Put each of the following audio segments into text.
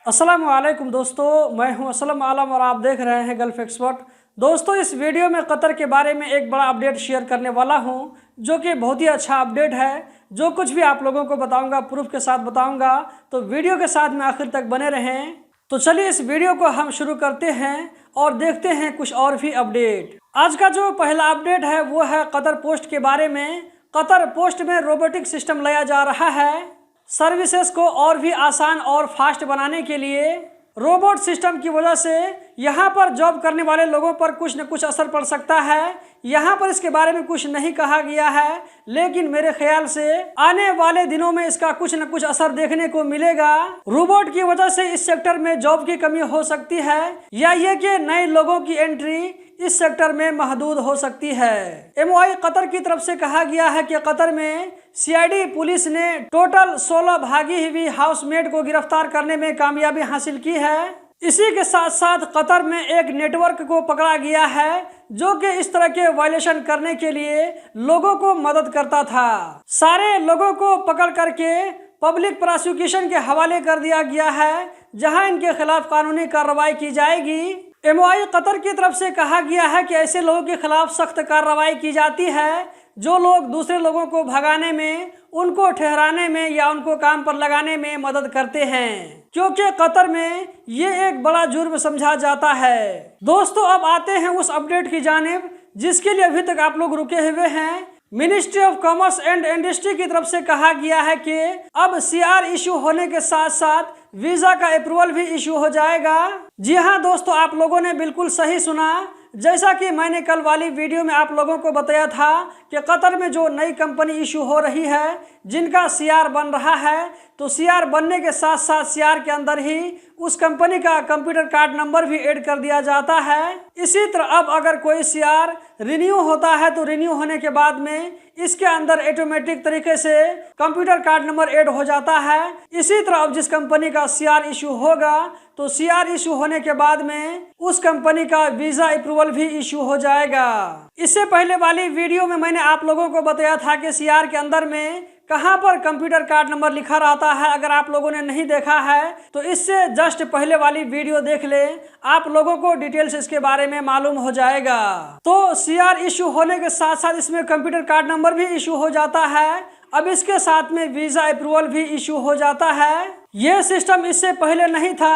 अस्सलाम वालेकुम दोस्तों, मैं हूं असलम आलम और आप देख रहे हैं गल्फ एक्सपर्ट। दोस्तों, इस वीडियो में कतर के बारे में एक बड़ा अपडेट शेयर करने वाला हूं, जो कि बहुत ही अच्छा अपडेट है। जो कुछ भी आप लोगों को बताऊंगा प्रूफ के साथ बताऊंगा, तो वीडियो के साथ में आखिर तक बने रहें। तो चलिए इस वीडियो को हम शुरू करते हैं और देखते हैं कुछ और भी अपडेट। आज का जो पहला अपडेट है वो है कतर पोस्ट के बारे में। कतर पोस्ट में रोबोटिक सिस्टम लाया जा रहा है। सर्विसेज को और भी आसान और फास्ट बनाने के लिए रोबोट सिस्टम की वजह से यहाँ पर जॉब करने वाले लोगों पर कुछ न कुछ असर पड़ सकता है। यहाँ पर इसके बारे में कुछ नहीं कहा गया है, लेकिन मेरे ख्याल से आने वाले दिनों में इसका कुछ न कुछ असर देखने को मिलेगा। रोबोट की वजह से इस सेक्टर में जॉब की कमी हो सकती है, या ये कि नए लोगों की एंट्री इस सेक्टर में महदूद हो सकती है। MOI कतर की तरफ से कहा गया है कि कतर में CID पुलिस ने टोटल 16 भागी हुई हाउसमेट को गिरफ्तार करने में कामयाबी हासिल की है। इसी के साथ साथ कतर में एक नेटवर्क को पकड़ा गया है, जो कि इस तरह के वायलेशन करने के लिए लोगों को मदद करता था। सारे लोगों को पकड़ करके पब्लिक प्रोसिक्यूशन के हवाले कर दिया गया है, जहां इनके खिलाफ कानूनी कार्रवाई की जाएगी। MOI कतर की तरफ से कहा गया है कि ऐसे लोगों के खिलाफ सख्त कार्रवाई की जाती है जो लोग दूसरे लोगों को भगाने में, उनको ठहराने में या उनको काम पर लगाने में मदद करते हैं, क्योंकि कतर में ये एक बड़ा जुर्म समझा जाता है। दोस्तों, अब आते हैं उस अपडेट की जानिब जिसके लिए अभी तक आप लोग रुके हुए हैं। Ministry of commerce and industry की तरफ से कहा गया है कि अब CR इशू होने के साथ साथ वीजा का अप्रूवल भी इशू हो जाएगा। जी हाँ दोस्तों, आप लोगों ने बिल्कुल सही सुना। जैसा कि मैंने कल वाली वीडियो में आप लोगों को बताया था कि कतर में जो नई कंपनी इशू हो रही है, जिनका CR बन रहा है, तो CR बनने के साथ साथ CR के अंदर ही उस कंपनी का कंप्यूटर कार्ड नंबर भी ऐड कर दिया जाता है। इसी तरह अब अगर कोई CR रिन्यू होता है तो रिन्यू होने के बाद में इसके अंदर ऑटोमेटिक तरीके से कंप्यूटर कार्ड नंबर ऐड हो जाता है। इसी तरह अब जिस कंपनी का CR इशू होगा, तो CR इशू होने के बाद में उस कंपनी का वीजा अप्रूवल भी इशू हो जाएगा। इससे पहले वाली वीडियो में मैंने आप लोगों को बताया था कि CR के अंदर में कहां पर कंप्यूटर कार्ड नंबर लिखा रहता है। अगर आप लोगों ने नहीं देखा है तो इससे जस्ट पहले वाली वीडियो देख ले, आप लोगों को डिटेल्स इसके बारे में मालूम हो जाएगा। तो CR इशू होने के साथ साथ इसमें कंप्यूटर कार्ड नंबर भी इशू हो जाता है। अब इसके साथ में वीजा अप्रूवल भी इशू हो जाता है। ये सिस्टम इससे पहले नहीं था।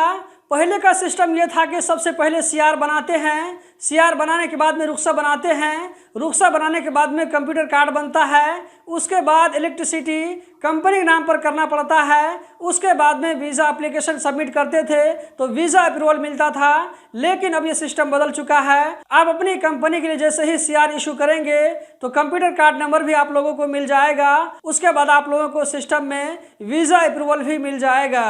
पहले का सिस्टम ये था कि सबसे पहले CR बनाते हैं, CR बनाने के बाद में रुखसा बनाते हैं, रुखसा बनाने के बाद में कंप्यूटर कार्ड बनता है, उसके बाद इलेक्ट्रिसिटी कंपनी के नाम पर करना पड़ता है, उसके बाद में वीज़ा एप्लीकेशन सबमिट करते थे तो वीज़ा अप्रूवल मिलता था। लेकिन अब ये सिस्टम बदल चुका है। आप अपनी कंपनी के लिए जैसे ही CR इशू करेंगे तो कंप्यूटर कार्ड नंबर भी आप लोगों को मिल जाएगा। उसके बाद आप लोगों को सिस्टम में वीज़ा अप्रूवल भी मिल जाएगा।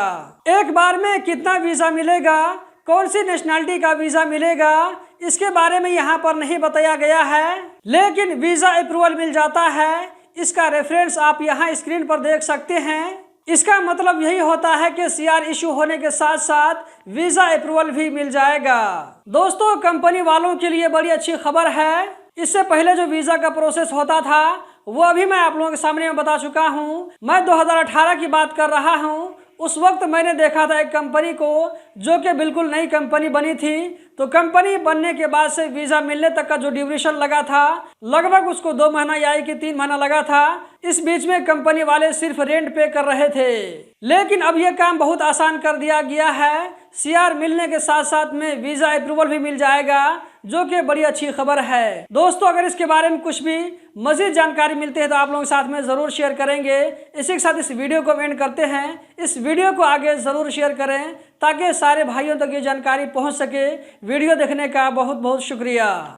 एक बार में कितना वीज़ा मिलेगा, कौन सी नेशनैलिटी का वीज़ा मिलेगा, इसके बारे में यहाँ पर नहीं बताया गया है, लेकिन वीज़ा अप्रूवल मिल जाता है। इसका रेफरेंस आप यहाँ स्क्रीन पर देख सकते हैं। इसका मतलब यही होता है कि CR इशू होने के साथ साथ वीज़ा अप्रूवल भी मिल जाएगा। दोस्तों, कंपनी वालों के लिए बड़ी अच्छी खबर है। इससे पहले जो वीज़ा का प्रोसेस होता था वो अभी मैं आप लोगों के सामने में बता चुका हूँ। मैं 2018 की बात कर रहा हूँ। उस वक्त मैंने देखा था एक कंपनी को जो कि बिल्कुल नई कंपनी बनी थी। तो कंपनी बनने के बाद से वीज़ा मिलने तक का जो ड्यूरेशन लगा था, लगभग उसको 2 महीना या 3 महीना लगा था। इस बीच में कंपनी वाले सिर्फ रेंट पे कर रहे थे। लेकिन अब यह काम बहुत आसान कर दिया गया है। CR मिलने के साथ साथ में वीज़ा अप्रूवल भी मिल जाएगा, जो कि बड़ी अच्छी खबर है। दोस्तों, अगर इसके बारे में कुछ भी मज़ीद जानकारी मिलती है तो आप लोगों के साथ में ज़रूर शेयर करेंगे। इसी के साथ इस वीडियो को एंड करते हैं। इस वीडियो को आगे ज़रूर शेयर करें ताकि सारे भाइयों तक ये जानकारी पहुंच सके। वीडियो देखने का बहुत बहुत शुक्रिया।